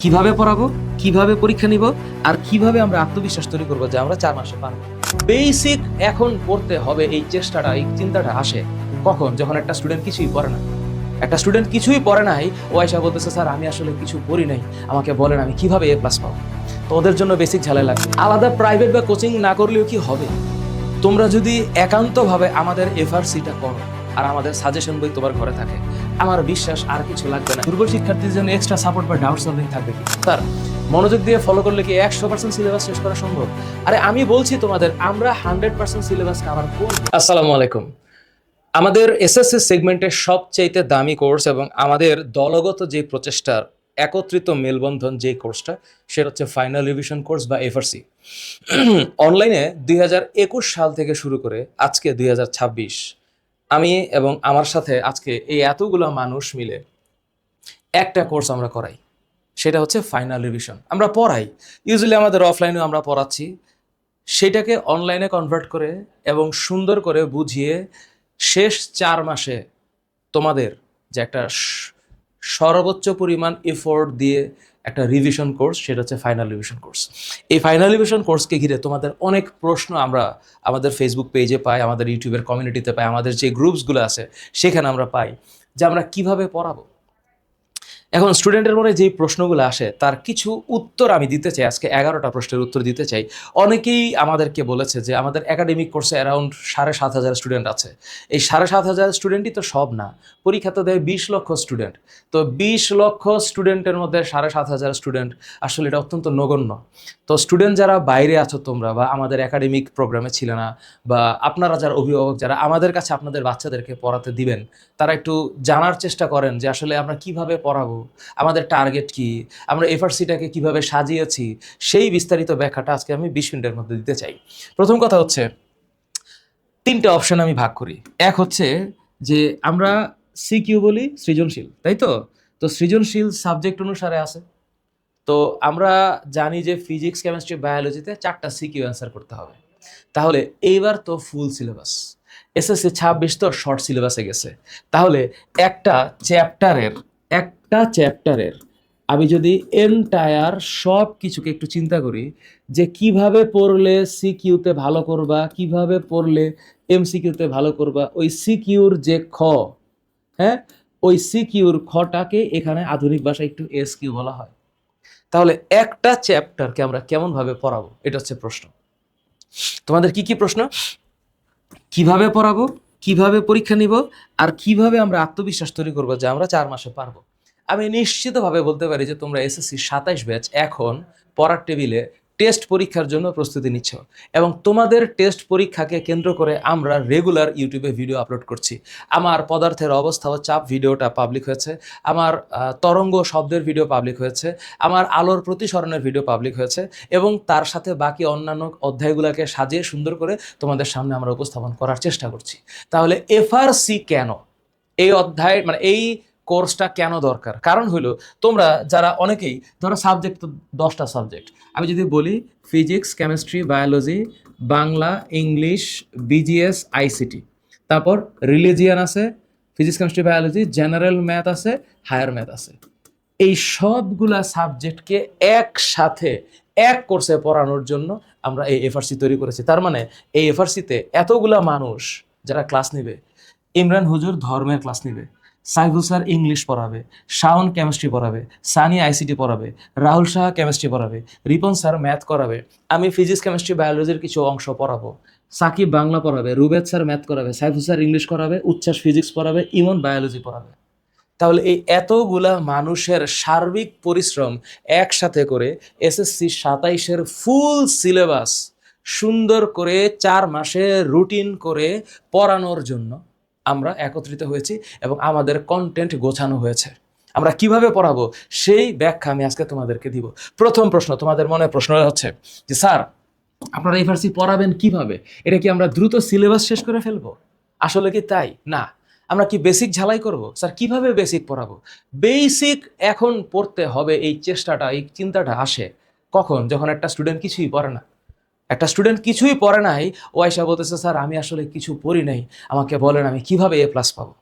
কিভাবে পড়াবো, কিভাবে পরীক্ষা নিব, আর কিভাবে আমরা আত্মবিশ্বাস তৈরি করবো যে আমরা 4 মাসে পারবো। বেসিক এখন পড়তে হবে, এই চেষ্টাটা, এই চিন্তাটা আসে কখন? যখন একটা স্টুডেন্ট কিছুই পড়ে না। একটা স্টুডেন্ট কিছুই পড়ে নাই, ও আয়সা বলতেছে স্যার আমি আসলে কিছু পড়ি নাই, আমাকে বলেন আমি কিভাবে A+ পাবো। তো ওদের জন্য বেসিক ঝালাই লাগে। আলাদা প্রাইভেট বা কোচিং না করলেও কি হবে? তোমরা যদি একান্তভাবে আমাদের FRCটা করো আর আমাদের সাজেশন বই তোমার ঘরে থাকে, আমার বিশ্বাস আর কিছু লাগবে না। দুর্বল শিক্ষার্থীদের জন্য এক্সট্রা সাপোর্ট বা ডাউট সলভিং থাকবে কি স্যার? মনোযোগ দিয়ে ফলো করলে কি 100% সিলেবাস শেষ করা সম্ভব? আরে আমি বলছি তোমাদের, আমরা 100% সিলেবাস কভার করব। আসসালামু আলাইকুম। আমাদের এসএসসি সেগমেন্টের সবচেয়ে দামি কোর্স এবং আমাদের দলগত যে প্রচেষ্টার একত্রিত মেলবন্ধন যে কোর্সটা, সেটা হচ্ছে ফাইনাল রিভিশন কোর্স বা FRC। অনলাইনে 2021 সাল থেকে শুরু করে আজকে 2026, আমি এবং আমার সাথে আজকে এই এতগুলো মানুষ মিলে একটা কোর্স আমরা করাই, সেটা হচ্ছে ফাইনাল রিভিশন। আমরা পড়াই, ইউজুয়ালি আমাদের অফলাইনেও আমরা পড়াচ্ছি, সেটাকে অনলাইনে কনভার্ট করে এবং সুন্দর করে বুঝিয়ে শেষ 4 মাসে তোমাদের যে একটা সর্বোচ্চ পরিমাণ এফোর্ট দিয়ে একটা রিভিশন কোর্স, সেটা হচ্ছে ফাইনাল রিভিশন কোর্স। এই ফাইনাল রিভিশন কোর্সকে ঘিরে তোমাদের অনেক প্রশ্ন আমরা আমাদের ফেসবুক পেজে পাই, আমাদের ইউটিউবের কমিউনিটিতে পাই, আমাদের যে গ্রুপসগুলো আছে সেখানে আমরা পাই যে আমরা কিভাবে পড়াবো। এখন স্টুডেন্টের মনে যে প্রশ্নগুলো আসে তার কিছু উত্তর আমি দিতে চাই। আজকে 11টা প্রশ্নের উত্তর দিতে চাই। অনেকেই আমাদেরকে বলেছে যে আমাদের একাডেমিক কোর্সে অ্যারাউন্ড 7,500 স্টুডেন্ট আছে। এই 7,500 স্টুডেন্টই তো সব না, পরীক্ষা তো দেয় 20 লক্ষ স্টুডেন্ট। তো 20 লক্ষ স্টুডেন্টের মধ্যে 7,500 স্টুডেন্ট, আসলে এটা অত্যন্ত নগণ্য। তো স্টুডেন্ট যারা বাইরে আছো তোমরা, বা আমাদের একাডেমিক প্রোগ্রামে ছিল না, বা আপনারা যারা অভিভাবক যারা আমাদের কাছে আপনাদের বাচ্চাদেরকে পড়াতে দিবেন, তারা একটু জানার চেষ্টা করেন যে আসলে আমরা কিভাবে পড়াবো, আমাদের টার্গেট কি, আমরা FRCটাকে কিভাবে সাজিয়েছি, সেই বিস্তারিত ব্যাখ্যাটা আজকে আমি 20 মিনিটের মধ্যে দিতে চাই। প্রথম কথা হচ্ছে, 3টে অপশন আমি ভাগ করি। এক হচ্ছে যে আমরা CQ বলি সৃজনশীল, তাই তো? তো সৃজনশীল সাবজেক্ট অনুসারে আছে। তো আমরা জানি যে ফিজিক্স, কেমিস্ট্রি, বায়োলজিতে 4টা CQ অ্যান্সার করতে হবে। তাহলে এইবার তো ফুল সিলেবাস, SSC 26 তো শর্ট সিলেবাসে গেছে। তাহলে একটা চ্যাপ্টারের আমি যদি এন্টায়ার সব কিছুকে একটু চিন্তা করি যে কিভাবে পড়লে CQতে ভালো করবা, কিভাবে পড়লে MCQতে ভালো করবা, ওই CQর যে হ্যাঁ, ওই CQর খটাকে এখানে আধুনিক ভাষায় একটু SQ বলা হয়। তাহলে একটা চ্যাপ্টারকে আমরা কেমন ভাবে পড়াবো, এটা হচ্ছে প্রশ্ন। তোমাদের কি কি প্রশ্ন? কিভাবে পড়াবো, কিভাবে পরীক্ষা নিব, আর কিভাবে আমরা আত্মবিশ্বাস তৈরি করবো যে আমরা 4 মাসে পারবো। আমি নিশ্চিতভাবে বলতে পারি যে তোমরা SSC 27 ব্যাচ এখন পড়ার টেবিলে টেস্ট পরীক্ষার জন্য প্রস্তুতি নিচ্ছ, এবং তোমাদের টেস্ট পরীক্ষাকে কেন্দ্র করে আমরা রেগুলার ইউটিউবে ভিডিও আপলোড করছি। আমার পদার্থের অবস্থা ও চাপ ভিডিওটা পাবলিক হয়েছে, আমার তরঙ্গ শব্দের ভিডিও পাবলিক হয়েছে, আমার আলোর প্রতিসরণের ভিডিও পাবলিক হয়েছে, এবং তার সাথে বাকি অন্যান্য অধ্যায়গুলোকে সাজিয়ে সুন্দর করে তোমাদের সামনে আমরা উপস্থাপন করার চেষ্টা করছি। তাহলে FRC কেন, এই অধ্যায় মানে এই কোর্সটা কেন দরকার? কারণ হলো, তোমরা যারা অনেকেই ধরো সাবজেক্ট তো 10টা সাবজেক্ট, আমি যদি বলি physics, chemistry, biology, Bangla, English, BGS, ICT, তারপর রিলিজিয়ান আছে, physics, chemistry, biology, general math আছে, হায়ার ম্যাথ আছে। এই সবগুলা সাবজেক্টকে একসাথে এক কোর্সে পড়ানোর জন্য আমরা এই FRC তৈরি করেছি। তার মানে এই FRCতে এতগুলা মানুষ যারা ক্লাস নেবে, ইমরান হুজুর ধর্মের ক্লাস নেবে, সাইফুল স্যার ইংলিশ পড়াবে, শাওন কেমিস্ট্রি পড়াবে, সানি ICT পড়াবে, রাহুল সাহা কেমিস্ট্রি পড়াবে, রিপন স্যার ম্যাথ করাবে, আমি ফিজিক্স, কেমিস্ট্রি, বায়োলজির কিছু অংশ পড়াবো, সাকিব বাংলা পড়াবে, রুবেদ স্যার ম্যাথ করাবে, সাইফুল স্যার ইংলিশ করাবে, উচ্ছ্বাস ফিজিক্স পড়াবে, ইমন বায়োলজি পড়াবে। তাহলে এই এতগুলা মানুষের সার্বিক পরিশ্রম একসাথে করে SSC 27-এর ফুল সিলেবাস সুন্দর করে 4 মাসে রুটিন করে পড়ানোর জন্য আমরা একত্রিত হয়েছি, এবং আমাদের কন্টেন্ট গোছানো হয়েছে। আমরা কিভাবে পড়াবো সেই ব্যাখ্যা আমি আজকে তোমাদেরকে দিব। প্রথম প্রশ্ন, তোমাদের মনে প্রশ্ন হচ্ছে যে স্যার আপনারা FRC পড়াবেন কিভাবে? এটা কি আমরা দ্রুত সিলেবাস শেষ করে ফেলবো? আসলে কি তাই না? আমরা কি বেসিক ঝালাই করব? স্যার কিভাবে বেসিক পড়াবো? বেসিক এখন পড়তে হবে, এই চেষ্টাটা, এই চিন্তাটা আসে কখন? যখন একটা স্টুডেন্ট কিছুই পড়ে না। একটা স্টুডেন্ট কিছুই পড়ে নাই, ও আয়সা বলতেছে স্যার আমি আসলে কিছু পড়ি নাই, আমাকে বলেন আমি কিভাবে A+ পাবো।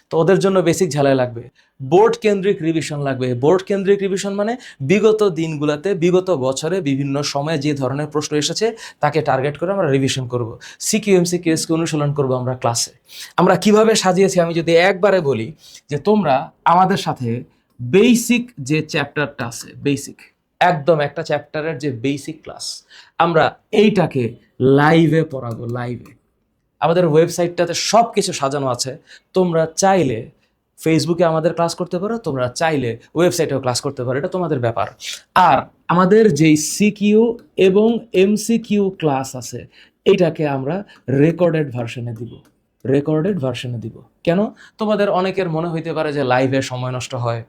তো ওদের জন্য বেসিক ঝালাই লাগবে। বোর্ড কেন্দ্রিক রিভিশন লাগবে। বোর্ড কেন্দ্রিক রিভিশন মানে বিগত দিনগুলোতে, বিগত বছরে বিভিন্ন সময়ে যে ধরনের প্রশ্ন এসেছে তাকে টার্গেট করে আমরা রিভিশন করব। সিকিউ এমসিকিউ এসকে অনুশীলন করব আমরা ক্লাসে। আমরা কিভাবে সাজিয়েছি আমি যদি একবারে বলি যে তোমরা আমাদের সাথে বেসিক যে চ্যাপ্টারটা আছে, বেসিক একদম একটা চ্যাপ্টারের যে বেসিক ক্লাস, আমরা এইটাকে লাইভে পড়াবো। লাইভে আমাদের ওয়েবসাইটটাতে সব কিছু সাজানো আছে। তোমরা চাইলে ফেসবুকে আমাদের ক্লাস করতে পারো, তোমরা চাইলে ওয়েবসাইটেও ক্লাস করতে পারো, এটা তোমাদের ব্যাপার। আর আমাদের যেই সিকিউ এবং এমসিকিউ ক্লাস আছে এইটাকে আমরা রেকর্ডেড ভার্সনে দিব। রেকর্ডেড ভার্সনে দিব কেন? তোমাদের অনেকের মনে হইতে পারে যে লাইভে সময় নষ্ট হয়।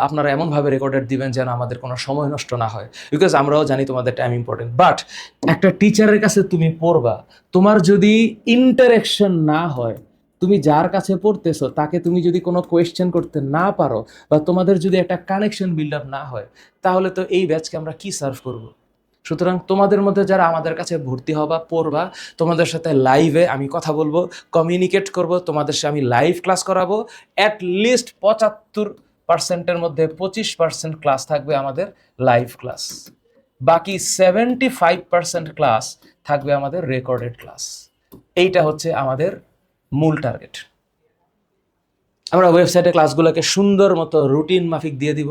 আপনারা এমনভাবে রেকর্ডেড দিবেন যেন আমাদের কোনো সময় নষ্ট না হয়, বিকজ আমরাও জানি তোমাদের টাইম ইম্পর্টেন্ট। বাট একটা টিচারের কাছে তুমি পড়বা, তোমার যদি ইন্টারেকশন না হয়, তুমি যার কাছে পড়তেছো তাকে তুমি যদি কোনো কোয়েশ্চেন করতে না পারো, বা তোমাদের যদি একটা কানেকশন বিল্ড আপ না হয়, তাহলে তো এই ব্যাচকে আমরা কি সার্ভ করব? সুতরাং তোমাদের মধ্যে যারা আমাদের কাছে ভর্তি হবা, পড়বা, তোমাদের সাথে লাইভে আমি কথা বলবো, কমিউনিকেট করব, তোমাদের সাথে আমি লাইভ ক্লাস করাবো। অ্যাটলিস্ট 75%-এর মধ্যে 25% ক্লাস থাকবে আমাদের লাইভ ক্লাস, বাকি 75% ক্লাস থাকবে আমাদের রেকর্ডেড ক্লাস। এইটা হচ্ছে আমাদের মূল টার্গেট। আমরা ওয়েবসাইটে ক্লাসগুলোকে সুন্দর মতো রুটিন মাফিক দিয়ে দিব।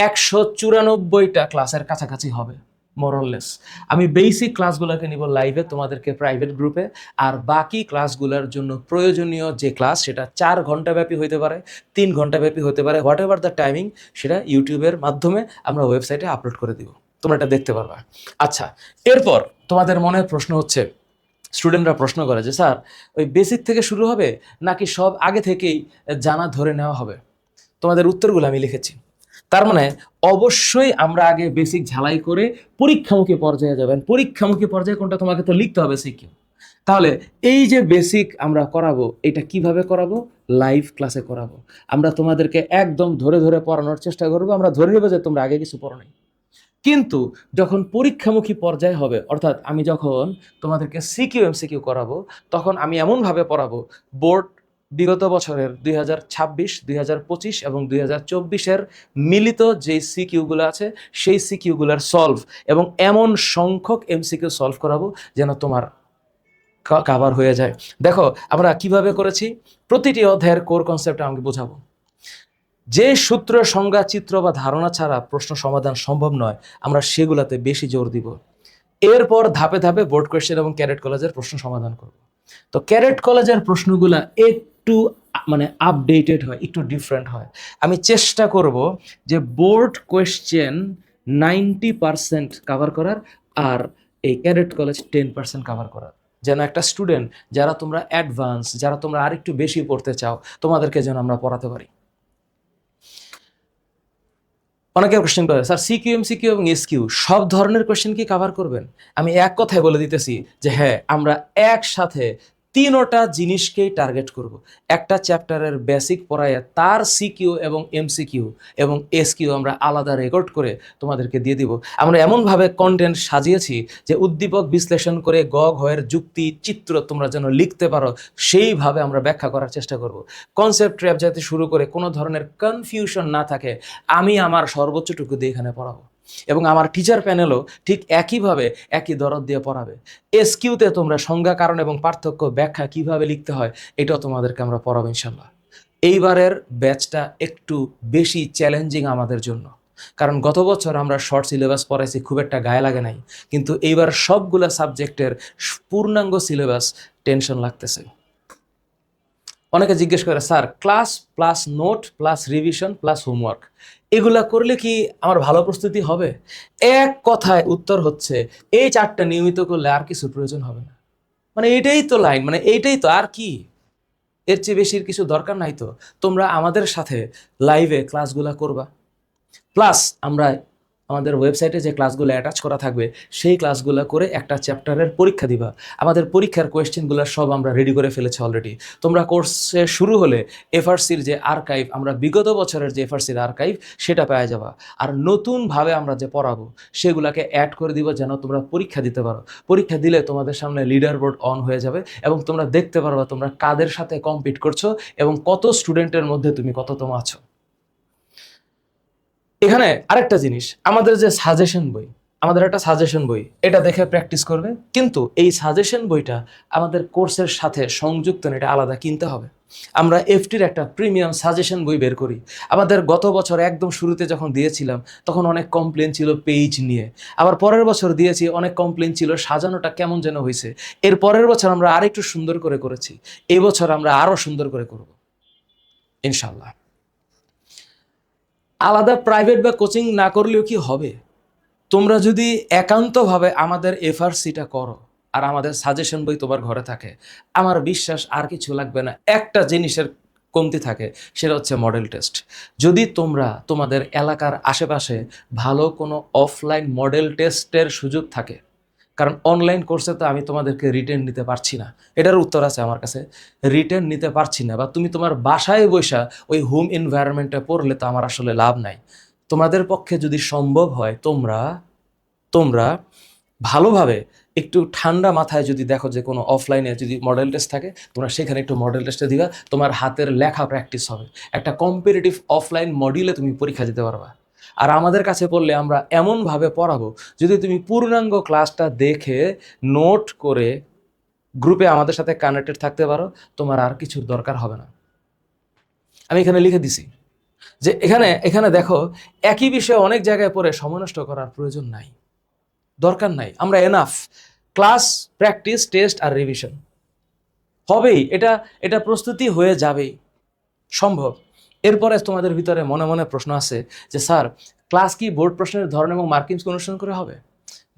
194টা ক্লাসের কাছাকাছি হবে মোরলেস। আমি বেসিক ক্লাসগুলোকে নিব লাইভে, তোমাদেরকে প্রাইভেট গ্রুপে। আর বাকি ক্লাসগুলোর জন্য প্রয়োজনীয় যে ক্লাস, সেটা 4 ঘন্টা ব্যাপী হতে পারে, 3 ঘন্টা ব্যাপী হতে পারে, হোয়াট এভার দ্য টাইমিং, সেটা ইউটিউবের মাধ্যমে আমরা ওয়েবসাইটে আপলোড করে দিব, তোমরা এটা দেখতে পারবা। আচ্ছা, এরপর তোমাদের মনে প্রশ্ন হচ্ছে, স্টুডেন্টরা প্রশ্ন করে যে স্যার ওই বেসিক থেকে শুরু হবে নাকি সব আগে থেকেই জানা ধরে নেওয়া হবে? তোমাদের উত্তরগুলো আমি লিখেছি। তার মানে অবশ্যই আমরা আগে বেসিক ঝালাই করে পরীক্ষামুখী পর্যায়ে যাবেন। পরীক্ষামুখী পর্যায়ে কোনটা তোমাকে তো লিখতে হবে সিকিউ। তাহলে এই যে বেসিক আমরা করাবো, এটা কিভাবে করাবো? লাইভ ক্লাসে করাবো। আমরা তোমাদেরকে একদম ধরে ধরে পড়ানোর চেষ্টা করবো। আমরা ধরে নেবো যে তোমরা আগে কিছু পড়ো নাই। কিন্তু যখন পরীক্ষামুখী পর্যায়ে হবে, অর্থাৎ আমি যখন তোমাদেরকে সিকিউ এমসিকিউ করাবো, তখন আমি এমনভাবে পড়াবো, বোর্ড বিগত বছরের 2026, 2025 এবং 2024-এর মিলিত যে সিকিউগুলো আছে সেই সিকিউগুলোর সলভ, এবং এমন সংখ্যক এমসিকিউ সলভ করাবো যেন তোমার কাভার হয়ে যায়। দেখো আমরা কিভাবে করেছি, প্রতিটি অধ্যায়ের কোর কনসেপ্ট আমাকে বোঝাবো। যে সূত্র, সংজ্ঞা, চিত্র বা ধারণা ছাড়া প্রশ্ন সমাধান সম্ভব নয়, আমরা সেগুলাতে বেশি জোর দিব। এরপর ধাপে ধাপে বোর্ড কোয়েশ্চেন এবং ক্যাডেট কলেজের প্রশ্ন সমাধান করব। তো ক্যাডেট কলেজের প্রশ্নগুলা একটু মানে আপডেটেড হয়, একটু ডিফারেন্ট হয়। আমি চেষ্টা করব যে বোর্ড কোয়েশ্চেন 90% কাভার করার, আর এই ক্যাডেট কলেজ 10% কাভার করার, যেন একটা স্টুডেন্ট যারা তোমরা অ্যাডভান্স, যারা তোমরা আরেকটু বেশি পড়তে চাও, তোমাদেরকে যেন আমরা পড়াতে পারি। অনেকে কোয়েশ্চেন করে স্যার সিকিউ এমসিকিউ এবং এসকিউ সব ধরনের কোয়েশ্চেন কি কভার করবেন? আমি এক কথায় বলে দিতেছি যে হ্যাঁ, আমরা একসাথে তিনোটা জিনিসকেই টার্গেট করব। একটা চ্যাপ্টারের বেসিক পড়ায় তার সিকিউ এবং এমসিকিউ এবং এসকিউ আমরা আলাদা রেকর্ড করে তোমাদেরকে দিয়ে দিব। আমরা এমনভাবে কন্টেন্ট সাজিয়েছি যে উদ্দীপক বিশ্লেষণ করে গ ঘয়ের যুক্তি, চিত্র তোমরা যেন লিখতে পারো, সেইভাবে আমরা ব্যাখ্যা করার চেষ্টা করব। কনসেপ্ট ট্র্যাপ যাতে শুরু করে কোনো ধরনের কনফিউশন না থাকে, আমি আমার সর্বোচ্চটুকু দিয়ে এখানে পড়াবো, এবং আমার টিচার প্যানেলও ঠিক একইভাবে একই দরদ দিয়ে পড়াবে। এসকিউতে তোমরা সংজ্ঞা, কারণ এবং পার্থক্য, ব্যাখ্যা কিভাবে লিখতে হয়, এটাও তোমাদেরকে আমরা পড়াবো ইনশাল্লাহ। এইবারের ব্যাচটা একটু বেশি চ্যালেঞ্জিং আমাদের জন্য, কারণ গত বছর আমরা শর্ট সিলেবাস পড়াইছি, খুব একটা গায়ে লাগে নাই, কিন্তু এইবার সবগুলা সাবজেক্টের পূর্ণাঙ্গ সিলেবাস টেনশন লাগতেছে। অনেকে জিজ্ঞেস করে sir class plus note plus revision plus homework এগুলা করলে কি আমার ভালো প্রস্তুতি হবে? এক কথায় উত্তর হচ্ছে এই 4টা নিয়মিত করলে আর কিছু প্রয়োজন হবে না। মানে এটাই তো লাইন, মানে এইটাই তো, আর কি এর চেয়ে বেশির কিছু দরকার নাই। তো তোমরা আমাদের সাথে লাইভে ক্লাসগুলা করবা, প্লাস আমরা আমাদের ওয়েবসাইটে যে ক্লাসগুলো অ্যাটাচ করা থাকবে সেই ক্লাসগুলো করে একটা চ্যাপ্টারের পরীক্ষা দিবা। আমাদের পরীক্ষার কোয়েশ্চেনগুলো সব আমরা রেডি করে ফেলেছি অলরেডি। তোমরা কোর্সে শুরু হলে এফআরসির যে আর্কাইভ, আমরা বিগত বছরের যে এফআরসির আর্কাইভ সেটা পেয়ে যাবা। আর নতুনভাবে আমরা যে পড়াবো সেগুলোকে অ্যাড করে দিব যেন তোমরা পরীক্ষা দিতে পারো। পরীক্ষা দিলে তোমাদের সামনে লিডার বোর্ড অন হয়ে যাবে এবং তোমরা দেখতে পারবা তোমরা কাদের সাথে কম্পিট করছো এবং কত স্টুডেন্টের মধ্যে তুমি কততম আছো। এখানে আরেকটা জিনিস, আমাদের যে সাজেশন বই, আমাদের একটা সাজেশন বই, এটা দেখে প্র্যাকটিস করবে, কিন্তু এই সাজেশন বইটা আমাদের কোর্সের সাথে সংযুক্ত না, এটা আলাদা কিনতে হবে। আমরা এফটির একটা প্রিমিয়াম সাজেশন বই বের করি। আমাদের গত বছর একদম শুরুতে যখন দিয়েছিলাম তখন অনেক কমপ্লেন ছিল পেজ নিয়ে, আবার পরের বছর দিয়েছি অনেক কমপ্লেন ছিল সাজানোটা কেমন যেন হয়েছে। এর পরের বছর আমরা আরেকটু সুন্দর করে করেছি, এবছর আমরা আরও সুন্দর করে করব ইনশাল্লাহ। আলাদা প্রাইভেট বা কোচিং না করলেও কি হবে, তোমরা যদি একান্তভাবে আমাদের এফআরসিটা করো আর আমাদের সাজেশন বই তোমার ঘরে থাকে, আমার বিশ্বাস আর কিছু লাগবে না। একটা জিনিসের কমতি থাকে, সেটা হচ্ছে মডেল টেস্ট। যদি তোমরা তোমাদের এলাকার আশেপাশে ভালো কোনো অফলাইন মডেল টেস্টের সুযোগ থাকে, কারণ অনলাইন কোর্সে তো আমি তোমাদেরকে রিটেন নিতে পারছি না, এটার উত্তর আছে আমার কাছে, রিটেন নিতে পারছি না, বা তুমি তোমার বাসায় বসা ওই হোম এনভায়রনমেন্টে পড়লে তো আমার আসলে লাভ নাই। তোমাদের পক্ষে যদি সম্ভব হয় তোমরা তোমরা ভালোভাবে একটু ঠান্ডা মাথায় যদি দেখো যে কোনো অফলাইনে যদি মডেল টেস্ট থাকে, তোমরা সেখানে একটু মডেল টেস্টে দিবা, তোমার হাতের লেখা প্র্যাকটিস হবে, একটা কম্পিটিটিভ অফলাইন মডিউলে তুমি পরীক্ষা দিতে পারবা। আর আমাদের কাছে পড়লে আমরা এমনভাবে পড়াবো, যদি তুমি পূর্ণাঙ্গ ক্লাসটা দেখে নোট করে গ্রুপে আমাদের সাথে কানেক্টেড থাকতে পারো, তোমার আর কিছুর দরকার হবে না। আমি এখানে লিখে দিছি যে এখানে এখানে দেখো, একই বিষয়ে অনেক জায়গায় পড়ে সময় নষ্ট করার প্রয়োজন নাই, দরকার নাই। আমরা এনাফ ক্লাস, প্র্যাকটিস, টেস্ট আর রিভিশন হবেই, এটা প্রস্তুতি হয়ে যাবেই, সম্ভব। এরপরে তোমাদের ভিতরে মনে মনে প্রশ্ন আছে যে স্যার, ক্লাস কি বোর্ড প্রশ্নের ধরন এবং মার্কিংস অনুসরণ করে হবে?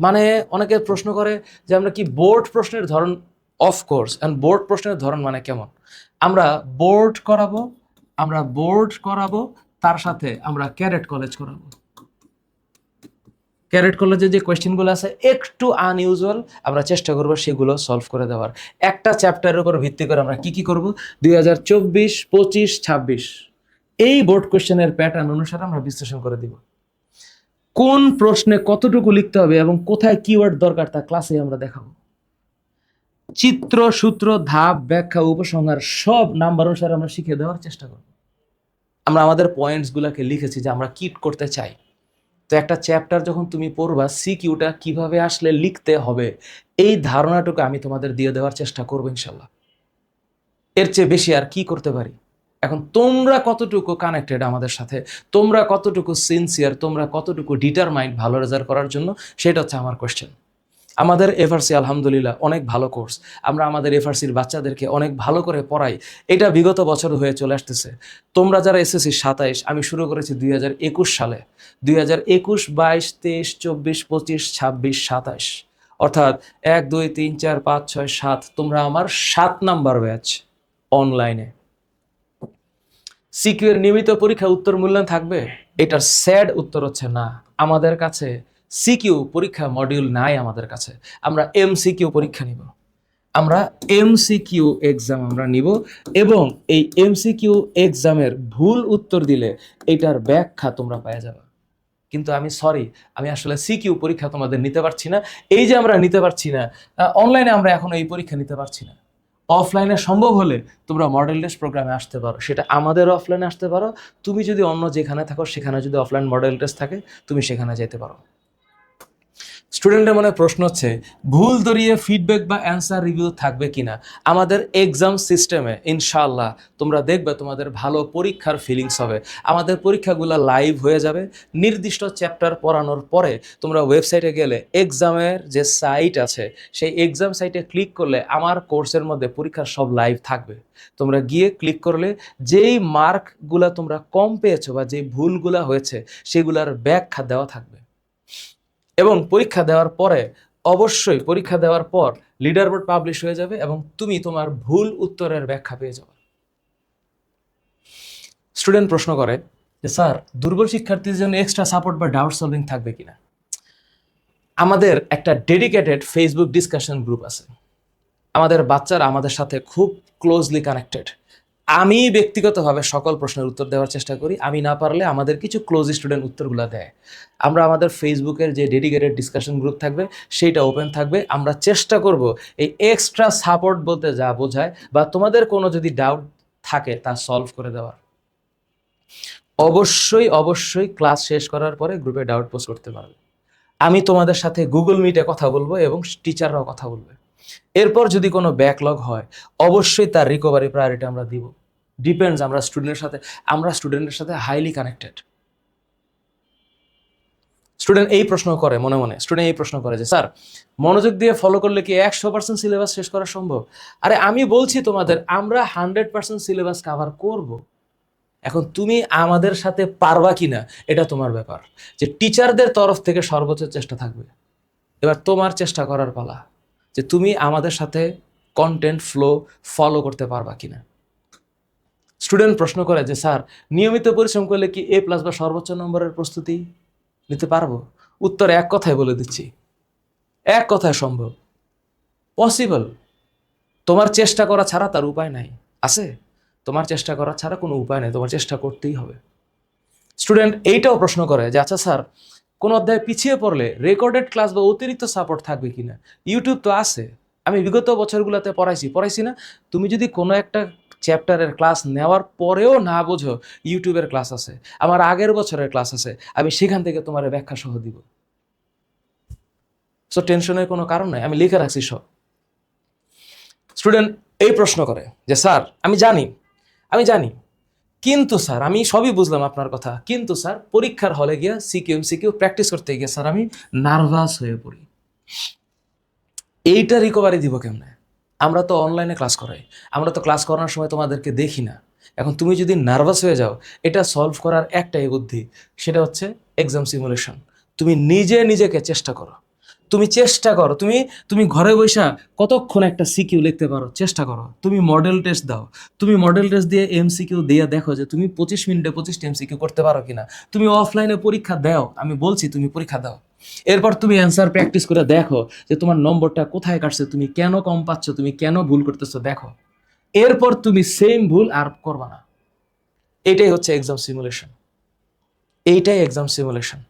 মানে অনেকে প্রশ্ন করে যে আমরা কি বোর্ড প্রশ্নের ধরন, অফকোর্স, অ্যান্ড বোর্ড প্রশ্নের ধরন মানে কেমন? আমরা বোর্ড করাবো, তার সাথে আমরা ক্যাডেট কলেজ করাবো। ক্যাডেট কলেজে যে কোয়েশ্চেনগুলো আছে একটু আনইউজুয়াল, আমরা চেষ্টা করব সেগুলো সলভ করে দেওয়ার। একটা চ্যাপ্টারের উপর ভিত্তি করে আমরা কি করব, 2024, 25, 26 এই বোর্ড কোয়েশ্চেনের প্যাটার্ন অনুসারে আমরা বিশ্লেষণ করে দিব। কোন প্রশ্নে কতটুকু লিখতে হবে এবং কোথায় কিওয়ার্ড দরকার তা ক্লাসে আমরা দেখাবো। চিত্র, সূত্র, ধাপ, ব্যাখ্যা, উপসংহার সব নাম্বার অনুসারে আমরা শিখিয়ে দেওয়ার চেষ্টা করব। আমরা আমাদের পয়েন্টসগুলোকে লিখেছি যে আমরা কি করতে চাই। তো একটা চ্যাপ্টার যখন তুমি পড়বা, সিকিউটা কিভাবে আসলে লিখতে হবে, এই ধারণাটুকু আমি তোমাদের দিয়ে দেওয়ার চেষ্টা করবো ইনশাল্লাহ। এর চেয়ে বেশি আর কি করতে পারি? এখন তোমরা কতটুকু কানেক্টেড আমাদের সাথে, তোমরা কতটুকু সিনসিয়ার, তোমরা কতটুকু ডিটারমাইন্ড ভালো রেজাল্ট করার জন্য, সেটা হচ্ছে আমার কোয়েশ্চেন। আমাদের এফআরসি আলহামদুলিল্লাহ অনেক ভালো কোর্স, আমরা আমাদের এফআরসির বাচ্চাদেরকে অনেক ভালো করে পড়াই, এটা বিগত বছর হয়ে চলে আসতেছে। তোমরা যারা এসএসসি 27, আমি শুরু করেছি 2021 সালে, 2021, 22, 23, 24, 25, 26, 27, অর্থাৎ 1, 2, 3, 4, 5, 6, 7, তোমরা আমার 7 নাম্বার ব্যাচ অনলাইনে। সিকিউ এর নিয়মিত পরীক্ষা উত্তর মূল্যায়ন থাকবে? এটার স্যাড উত্তর হচ্ছে না, আমাদের কাছে সিকিউ পরীক্ষা মডিউল নাই। আমাদের কাছে আমরা এমসিকিউ পরীক্ষা নিব, আমরা এমসিকিউ এক্সাম আমরা নিব, এবং এই এমসিকিউ এক্সামের ভুল উত্তর দিলে এটার ব্যাখ্যা তোমরা পেয়ে যাবে। কিন্তু আমি সরি, আমি আসলে সিকিউ পরীক্ষা তোমাদের নিতে পারছি না। এই যে আমরা নিতে পারছি না, অনলাইনে আমরা এখন এই পরীক্ষা নিতে পারছি না। অফলাইনে সম্ভব হলে তোমরা মডেল টেস্ট প্রোগ্রামে আসতে পারো, সেটা আমাদের অফলাইনে আসতে পারো। তুমি যদি অন্য যেখানে থাকো সেখানে যদি অফলাইন মডেল টেস্ট থাকে, তুমি সেখানে যেতে পারো। স্টুডেন্টের মনে প্রশ্ন হচ্ছে, ভুল ধরিয়ে ফিডব্যাক বা অ্যান্সার রিভিউ থাকবে কিনা? আমাদের এক্সাম সিস্টেমে ইনশাআল্লাহ তোমরা দেখবে তোমাদের ভালো পরীক্ষার ফিলিংস হবে। আমাদের পরীক্ষাগুলো লাইভ হয়ে যাবে। নির্দিষ্ট চ্যাপ্টার পড়ানোর পরে তোমরা ওয়েবসাইটে গেলে এক্সামের যে সাইট আছে, সেই এক্সাম সাইটে ক্লিক করলে আমার কোর্সের মধ্যে পরীক্ষার সব লাইভ থাকবে। তোমরা গিয়ে ক্লিক করলে যেই মার্কগুলা তোমরা কম পেয়েছো বা যে ভুলগুলা হয়েছে সেগুলার ব্যাখ্যা দেওয়া থাকবে। এবং পরীক্ষা দেওয়ার পরে, অবশ্যই পরীক্ষা দেওয়ার পর লিডার বোর্ড পাবলিশ হয়ে যাবে এবং তুমি তোমার ভুল উত্তরের ব্যাখ্যা পেয়ে যাবে। স্টুডেন্ট প্রশ্ন করে যে স্যার দুর্বল শিক্ষার্থীদের জন্য এক্সট্রা সাপোর্ট বা ডাউট সলভিং থাকবে কিনা। আমাদের একটা ডেডিকেটেড ফেসবুক ডিসকাশন গ্রুপ আছে। আমাদের বাচ্চারা আমাদের সাথে খুব ক্লোজলি কানেক্টেড। আমি ব্যক্তিগতভাবে সকল প্রশ্নের উত্তর দেওয়ার চেষ্টা করি, আমি না পারলে আমাদের কিছু ক্লোজ স্টুডেন্ট উত্তরগুলো দেয়। আমরা আমাদের ফেসবুকের যে ডেডিকেটেড ডিসকাশন গ্রুপ থাকবে সেইটা ওপেন থাকবে। আমরা চেষ্টা করব এই এক্সট্রা সাপোর্ট বলতে যা বোঝায় বা তোমাদের কোনো যদি ডাউট থাকে তা সলভ করে দেওয়ার। অবশ্যই অবশ্যই ক্লাস শেষ করার পরে গ্রুপে ডাউট পোস্ট করতে পারবে। আমি তোমাদের সাথে গুগল মিটে কথা বলবো এবং টিচাররাও কথা বলবে। এরপর যদি কোনো ব্যাকলগ হয় অবশ্যই তার রিকভারি প্রায়োরিটি আমরা দিব। ডিপেন্ডস আমরা স্টুডেন্টের সাথে হাইলি কানেক্টেড। স্টুডেন্ট এই প্রশ্ন করে মনে মনে, স্টুডেন্ট এই প্রশ্ন করে যে স্যার মনোযোগ দিয়ে ফলো করলে কি 100% সিলেবাস শেষ করা সম্ভব? আরে আমি বলছি তোমাদের আমরা 100% সিলেবাস কাভার করব। এখন তুমি আমাদের সাথে পারবা কিনা এটা তোমার ব্যাপার। যে টিচারদের তরফ থেকে সর্বোচ্চ চেষ্টা থাকবে। এবার তোমার চেষ্টা করার পালা যে তুমি আমাদের সাথে কন্টেন্ট ফ্লো ফলো করতে পারবা কিনা। স্টুডেন্ট প্রশ্ন করে যে স্যার নিয়মিত পরিশ্রম করলে কি A+ বা সর্বোচ্চ নম্বরের প্রস্তুতি নিতে পারবো? উত্তর এক কথায় বলে দিচ্ছি, এক কথায় সম্ভব, পসিবল। তোমার চেষ্টা করা ছাড়া তার উপায় নাই। আছে? তোমার চেষ্টা করা ছাড়া কোনো উপায় নেই, তোমার চেষ্টা করতেই হবে। স্টুডেন্ট এইটাও প্রশ্ন করে যে আচ্ছা স্যার কোন অধ্যায় পিছিয়ে পড়লে রেকর্ডেড ক্লাস বা অতিরিক্ত সাপোর্ট থাকবে কিনা? ইউটিউব তো আছে, আমি বিগত বছরগুলোতে পড়াইছি না? তুমি যদি কোনো একটা চ্যাপ্টারের ক্লাস নেওয়ার পরেও না বোঝো, ইউটিউবের ক্লাস আছে, আমার আগের বছরের ক্লাস আছে, আমি সেখান থেকে তোমার ব্যাখ্যা সহ দিব। সো টেনশনের কোনো কারণ নাই, আমি লিখে রাখছি সব। স্টুডেন্ট এই প্রশ্ন করে যে স্যার আমি জানি কিন্তু স্যার আমি সবই বুঝলাম আপনার কথা, কিন্তু স্যার পরীক্ষার হলে গিয়া সিকিউ প্র্যাকটিস করতে গিয়ে স্যার আমি নার্ভাস হয়ে পড়ি, এইটা রিকভারি দিব কেমনে? আমরা তো অনলাইনে ক্লাস করাই, আমরা তো ক্লাস করানোর সময় তোমাদেরকে দেখি না। এখন তুমি যদি নার্ভাস হয়ে যাও, এটা সলভ করার একটাই বুদ্ধি, সেটা হচ্ছে এক্সাম সিমুলেশন। তুমি নিজেকে চেষ্টা করো, তুমি ঘরে বসে কতক্ষণ একটা সিকিউ লিখতে পারো চেষ্টা করো। তুমি মডেল টেস্ট দাও, তুমি মডেল টেস্ট দিয়ে MCQ দিয়ে দেখো যে তুমি 25 মিনিটে 25টা MCQ করতে পারো কিনা। তুমি অফলাইনে পরীক্ষা দাও, আমি বলছি তুমি পরীক্ষা দাও, এরপর তুমি অ্যান্সার প্র্যাকটিস করে দেখো যে তোমার নম্বরটা কোথায় কাটছে, তুমি কেন কম পাচ্ছ, তুমি কেন ভুল করতেছো দেখো। এরপর তুমি সেম ভুল আর করবা না। এটাই হচ্ছে এক্সাম সিমুলেশন, এইটাই এক্সাম সিমুলেশন।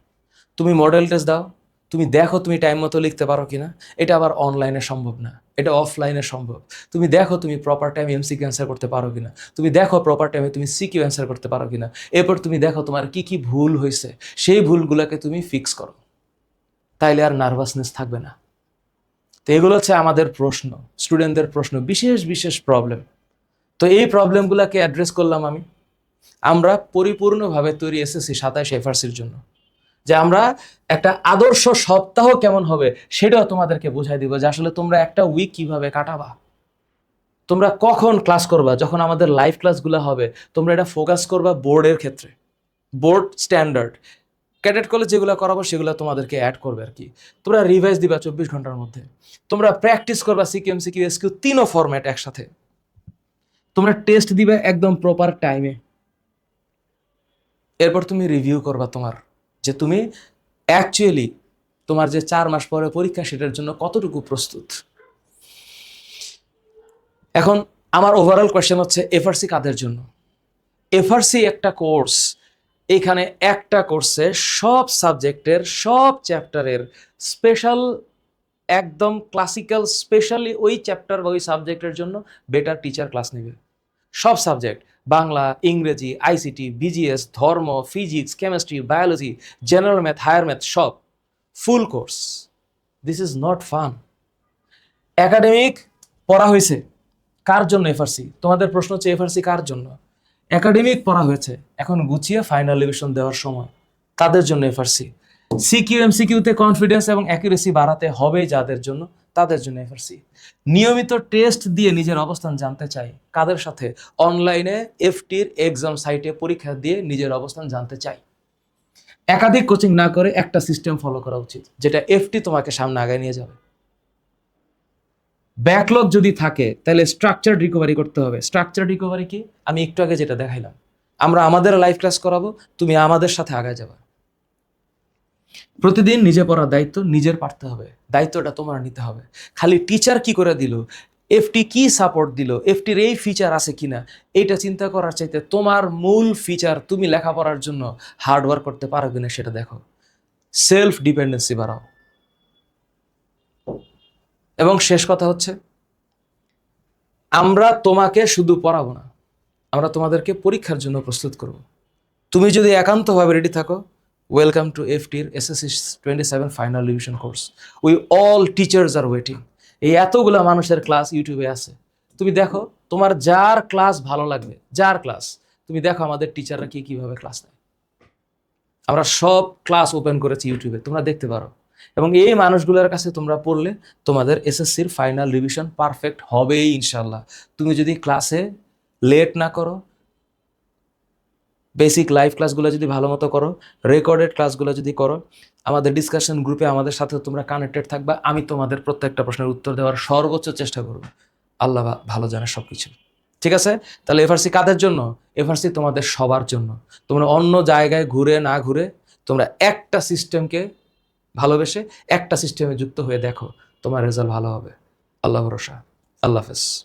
তুমি মডেল টেস্ট দাও, তুমি দেখো তুমি টাইম মতো লিখতে পারো কিনা। এটা আবার অনলাইনে সম্ভব না, এটা অফলাইনে সম্ভব। তুমি দেখো তুমি প্রপার টাইমে MCQ অ্যান্সার করতে পারো কিনা, তুমি দেখো প্রপার টাইমে তুমি সিকিউ অ্যান্সার করতে পারো কিনা। এরপর তুমি দেখো তোমার কি কি ভুল হয়েছে, সেই ভুলগুলোকে তুমি ফিক্স করো, তাইলে আর নার্ভাসনেস থাকবে না। তো এগুলো হচ্ছে আমাদের প্রশ্ন, স্টুডেন্টদের প্রশ্ন, বিশেষ বিশেষ প্রবলেম। তো এই প্রবলেমগুলোকে অ্যাড্রেস করলাম আমি। আমরা পরিপূর্ণভাবে তৈরি SSC 27 FRCর জন্য, যে আমরা একটা আদর্শ সপ্তাহ কেমন হবে সেটাও তোমাদেরকে বোঝাই দিব, যে আসলে তোমরা একটা উইক কিভাবে কাটাবা, তোমরা কখন ক্লাস করবা। যখন আমাদের লাইভ ক্লাসগুলো হবে তোমরা এটা ফোকাস করবা বোর্ডের ক্ষেত্রে, বোর্ড স্ট্যান্ডার্ড। ক্যাডেট কলেজ যেগুলো করাবো সেগুলো তোমাদেরকে অ্যাড করবে আর কি। তোমরা রিভাইজ দিবা 24 ঘন্টার মধ্যে, তোমরা প্র্যাকটিস করবা সিকিউ MCQ SQ তিনও ফরম্যাট একসাথে, তোমরা টেস্ট দিবে একদম প্রপার টাইমে। এরপর তুমি রিভিউ করবা তোমার, যে তুমি অ্যাকচুয়ালি তোমার যে 4 মাস পরে পরীক্ষা সেটার জন্য কতটুকু প্রস্তুত। এখন আমার ওভারঅল কোয়েশ্চেন হচ্ছে FRC কাদের জন্য? FRC একটা কোর্স, এখানে একটা কোর্সে সব সাবজেক্টের সব চ্যাপ্টারের স্পেশাল, একদম ক্লাসিক্যাল স্পেশালি ওই চ্যাপ্টার বা ওই সাবজেক্টের জন্য বেটার টিচার ক্লাস নেবে। সব সাবজেক্ট, বাংলা, ইংরেজি, ICT, BGS, ধর্ম, physics, chemistry, biology, general math, higher math, সব full course. This is not fun. Academic পড়া হয়েছে কার জন্য FRC? তোমাদের প্রশ্ন হচ্ছে FRC কার জন্য? একাডেমিক পড়া হয়েছে, এখন গুছিয়ে ফাইনাল রিভিশন দেওয়ার সময়, তাদের জন্য FRC। সিকিউ MCQতে কনফিডেন্স এবং অ্যাকুরেসি বাড়াতে হবে যাদের জন্য, তাদের জন্য FRC। নিয়মিত টেস্ট দিয়ে নিজের অবস্থান জানতে চাই কাদের সাথে? অনলাইনে FTর এক্সাম সাইটে পরীক্ষা দিয়ে নিজের অবস্থান জানতে চাই। একাধিক কোচিং না করে একটা সিস্টেম ফলো করা উচিত, যেটা FT তোমাকে সামনে আগায় নিয়ে যাবে। ব্যাকলগ যদি থাকে তাহলে স্ট্রাকচার রিকভারি করতে হবে। স্ট্রাকচার রিকভারি কি? আমি একটু আগে যেটা দেখাইলাম, আমরা আমাদের লাইভ ক্লাস করাবো, তুমি আমাদের সাথে আগায় যাবা। প্রতিদিন নিজে পড়ার দায়িত্ব নিজের পারতে হবে, দায়িত্বটা তোমার নিতে হবে। খালি টিচার কি করে দিল, এফটি কি সাপোর্ট দিল, এফটির এই ফিচার আছে কিনা, এইটা চিন্তা করার চাইতে তোমার মূল ফিচার তুমি লেখাপড়ার জন্য হার্ডওয়ার্ক করতে পারো কিনা সেটা দেখো। সেলফ ডিপেন্ডেন্সি বাড়াও। এবং শেষ কথা হচ্ছে, আমরা তোমাকে শুধু পড়াবো না, আমরা তোমাদেরকে পরীক্ষার জন্য প্রস্তুত করব। তুমি যদি একান্তভাবে রেডি থাকো, ওয়েলকাম টু এফটির SSC 27 final revision course. We all teachers are waiting. এই এতগুলো মানুষের ক্লাস ইউটিউবে আছে, তুমি দেখো, তোমার যার ক্লাস ভালো লাগবে, যার ক্লাস, তুমি দেখো আমাদের টিচাররা কিভাবে ক্লাস নেয়। আমরা সব ক্লাস ওপেন করেছি ইউটিউবে, তোমরা দেখতে পারো। এবং এই মানুষগুলোর কাছে তোমরা পড়লে তোমাদের এসএসসির ফাইনাল রিভিশন পারফেক্ট হবেই ইনশাল্লাহ। তুমি যদি ক্লাসে লেট না করো, বেসিক লাইভ ক্লাসগুলো যদি ভালো মতো করো, রেকর্ডেড ক্লাসগুলো যদি করো, আমাদের ডিসকাশন গ্রুপে আমাদের সাথে তোমরা কানেক্টেড থাকবা, আমি তোমাদের প্রত্যেকটা প্রশ্নের উত্তর দেওয়ার সর্বোচ্চ চেষ্টা করব। আল্লাহ ভালো জানে সব কিছু। ঠিক আছে? তাহলে এফআরসি কাদের জন্য? এফআরসি তোমাদের সবার জন্য। তোমরা অন্য জায়গায় ঘুরে না ঘুরে তোমরা একটা সিস্টেমকে ভালোবেসে একটা সিস্টেমে যুক্ত হয়ে দেখো, তোমার রেজাল্ট ভালো হবে। আল্লাহ ভরসা। আল্লাহ হাফেজ।